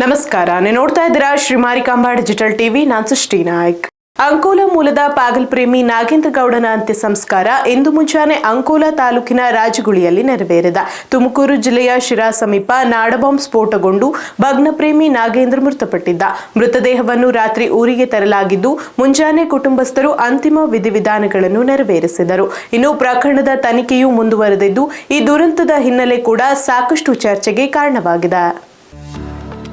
ನಮಸ್ಕಾರ, ನೀವು ನೋಡ್ತಾ ಇದ್ದೀರಾ ಶ್ರೀ ಮಾರಿಕಾಂಬಾ ಡಿಜಿಟಲ್ ಟಿವಿ. ನಾನು ಸೃಷ್ಟಿ ನಾಯ್ಕ್. ಅಂಕೋಲಾ ಮೂಲದ ಪಾಗಲ್ ಪ್ರೇಮಿ ನಾಗೇಂದ್ರ ಗೌಡನ ಅಂತ್ಯ ಸಂಸ್ಕಾರ ಇಂದು ಮುಂಜಾನೆ ಅಂಕೋಲಾ ತಾಲೂಕಿನ ರಾಜಗುಳಿಯಲ್ಲಿ ನೆರವೇರಿದ. ತುಮಕೂರು ಜಿಲ್ಲೆಯ ಶಿರಾ ಸಮೀಪ ನಾಡಬಾಂಬ್ ಸ್ಫೋಟಗೊಂಡು ಭಗ್ನ ಪ್ರೇಮಿ ನಾಗೇಂದ್ರ ಮೃತಪಟ್ಟಿದ್ದ. ಮೃತದೇಹವನ್ನು ರಾತ್ರಿ ಊರಿಗೆ ತರಲಾಗಿದ್ದು, ಮುಂಜಾನೆ ಕುಟುಂಬಸ್ಥರು ಅಂತಿಮ ವಿಧಿವಿಧಾನಗಳನ್ನು ನೆರವೇರಿಸಿದರು. ಇನ್ನು ಪ್ರಕರಣದ ತನಿಖೆಯೂ ಮುಂದುವರೆದಿದ್ದು, ಈ ದುರಂತದ ಹಿನ್ನೆಲೆ ಕೂಡ ಸಾಕಷ್ಟು ಚರ್ಚೆಗೆ ಕಾರಣವಾಗಿದೆ.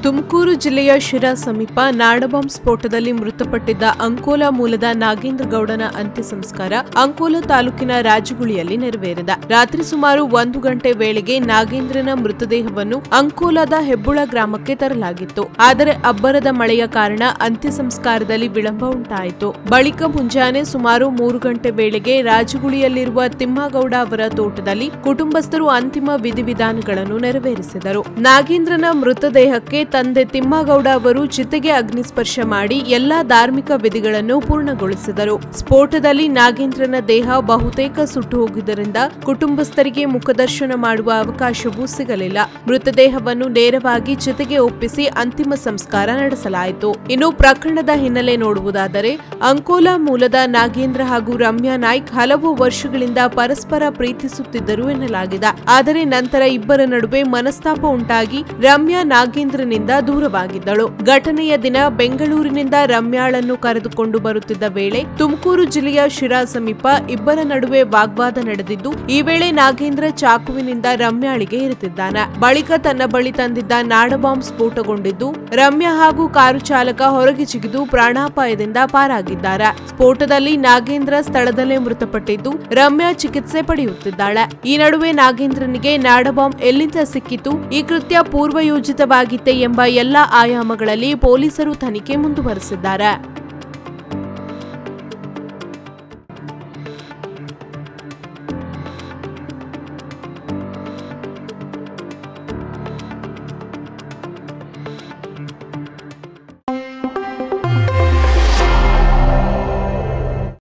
ತುಮಕೂರು ಜಿಲ್ಲೆಯ ಶಿರಾ ಸಮೀಪ ನಾಡಬಾಂಬ್ ಸ್ಫೋಟದಲ್ಲಿ ಮೃತಪಟ್ಟಿದ್ದ ಅಂಕೋಲಾ ಮೂಲದ ನಾಗೇಂದ್ರ ಗೌಡನ ಅಂತ್ಯ ಸಂಸ್ಕಾರ ಅಂಕೋಲಾ ತಾಲೂಕಿನ ರಾಜಗುಳಿಯಲ್ಲಿ ನೆರವೇರಿದ. ರಾತ್ರಿ ಸುಮಾರು 1 ಗಂಟೆ ವೇಳೆಗೆ ನಾಗೇಂದ್ರನ ಮೃತದೇಹವನ್ನು ಅಂಕೋಲಾದ ಹೆಬ್ಬುಳ ಗ್ರಾಮಕ್ಕೆ ತರಲಾಗಿತ್ತು. ಆದರೆ ಅಬ್ಬರದ ಮಳೆಯ ಕಾರಣ ಅಂತ್ಯ ಸಂಸ್ಕಾರದಲ್ಲಿ ವಿಳಂಬ ಉಂಟಾಯಿತು. ಬಳಿಕ ಮುಂಜಾನೆ ಸುಮಾರು 3 ಗಂಟೆ ವೇಳೆಗೆ ರಾಜಗುಳಿಯಲ್ಲಿರುವ ತಿಮ್ಮಗೌಡ ಅವರ ತೋಟದಲ್ಲಿ ಕುಟುಂಬಸ್ಥರು ಅಂತಿಮ ವಿಧಿವಿಧಾನಗಳನ್ನು ನೆರವೇರಿಸಿದರು. ನಾಗೇಂದ್ರನ ಮೃತದೇಹಕ್ಕೆ ತಂದೆ ತಿಮ್ಮಗೌಡ ಅವರು ಚಿತೆಗೆ ಅಗ್ನಿಸ್ಪರ್ಶ ಮಾಡಿ ಎಲ್ಲಾ ಧಾರ್ಮಿಕ ವಿಧಿಗಳನ್ನು ಪೂರ್ಣಗೊಳಿಸಿದರು. ಸ್ಫೋಟದಲ್ಲಿ ನಾಗೇಂದ್ರನ ದೇಹ ಬಹುತೇಕ ಸುಟ್ಟು ಹೋಗಿದ್ದರಿಂದ ಕುಟುಂಬಸ್ಥರಿಗೆ ಮುಖದರ್ಶನ ಮಾಡುವ ಅವಕಾಶವೂ ಸಿಗಲಿಲ್ಲ. ಮೃತದೇಹವನ್ನು ನೇರವಾಗಿ ಚಿತೆಗೆ ಒಪ್ಪಿಸಿ ಅಂತಿಮ ಸಂಸ್ಕಾರ ನಡೆಸಲಾಯಿತು. ಇನ್ನು ಪ್ರಕರಣದ ಹಿನ್ನೆಲೆ ನೋಡುವುದಾದರೆ, ಅಂಕೋಲಾ ಮೂಲದ ನಾಗೇಂದ್ರ ಹಾಗೂ ರಮ್ಯಾ ನಾಯ್ಕ್ ಹಲವು ವರ್ಷಗಳಿಂದ ಪರಸ್ಪರ ಪ್ರೀತಿಸುತ್ತಿದ್ದರು ಎನ್ನಲಾಗಿದೆ. ಆದರೆ ನಂತರ ಇಬ್ಬರ ನಡುವೆ ಮನಸ್ತಾಪ ಉಂಟಾಗಿ ರಮ್ಯಾ ನಾಗೇಂದ್ರನಿಂದ ದೂರವಾಗಿದ್ದಳು. ಘಟನೆಯ ದಿನ ಬೆಂಗಳೂರಿನಿಂದ ರಮ್ಯಾಳನ್ನು ಕರೆದುಕೊಂಡು ಬರುತ್ತಿದ್ದ ವೇಳೆ ತುಮಕೂರು ಜಿಲ್ಲೆಯ ಶಿರಾ ಸಮೀಪ ಇಬ್ಬರ ನಡುವೆ ವಾಗ್ವಾದ ನಡೆದಿದ್ದು, ಈ ವೇಳೆ ನಾಗೇಂದ್ರ ಚಾಕುವಿನಿಂದ ರಮ್ಯಾಳಿಗೆ ಇರಿತಿದ್ದಾನೆ. ಬಳಿಕ ತನ್ನ ಬಳಿ ತಂದಿದ್ದ ನಾಡಬಾಂಬ್ ಸ್ಫೋಟಗೊಂಡಿದ್ದು, ರಮ್ಯಾ ಹಾಗೂ ಕಾರು ಚಾಲಕ ಹೊರಗೆ ಜಿಗಿದು ಪ್ರಾಣಾಪಾಯದಿಂದ ಪಾರಾಗಿದ್ದಾರೆ. ಸ್ಫೋಟದಲ್ಲಿ ನಾಗೇಂದ್ರ ಸ್ಥಳದಲ್ಲೇ ಮೃತಪಟ್ಟಿದ್ದು, ರಮ್ಯಾ ಚಿಕಿತ್ಸೆ ಪಡೆಯುತ್ತಿದ್ದಾಳೆ. ಈ ನಡುವೆ ನಾಗೇಂದ್ರನಿಗೆ ನಾಡಬಾಂಬ್ ಎಲ್ಲಿಂದ ಸಿಕ್ಕಿತು, ಈ ಕೃತ್ಯ ಪೂರ್ವಯೋಜಿತವಾಗಿತ್ತೆ ಎಂಬ ಎಲ್ಲ ಆಯಾಮಗಳಲ್ಲಿ ಪೊಲೀಸರು ತನಿಖೆ ಮುಂದುವರೆಸಿದ್ದಾರೆ.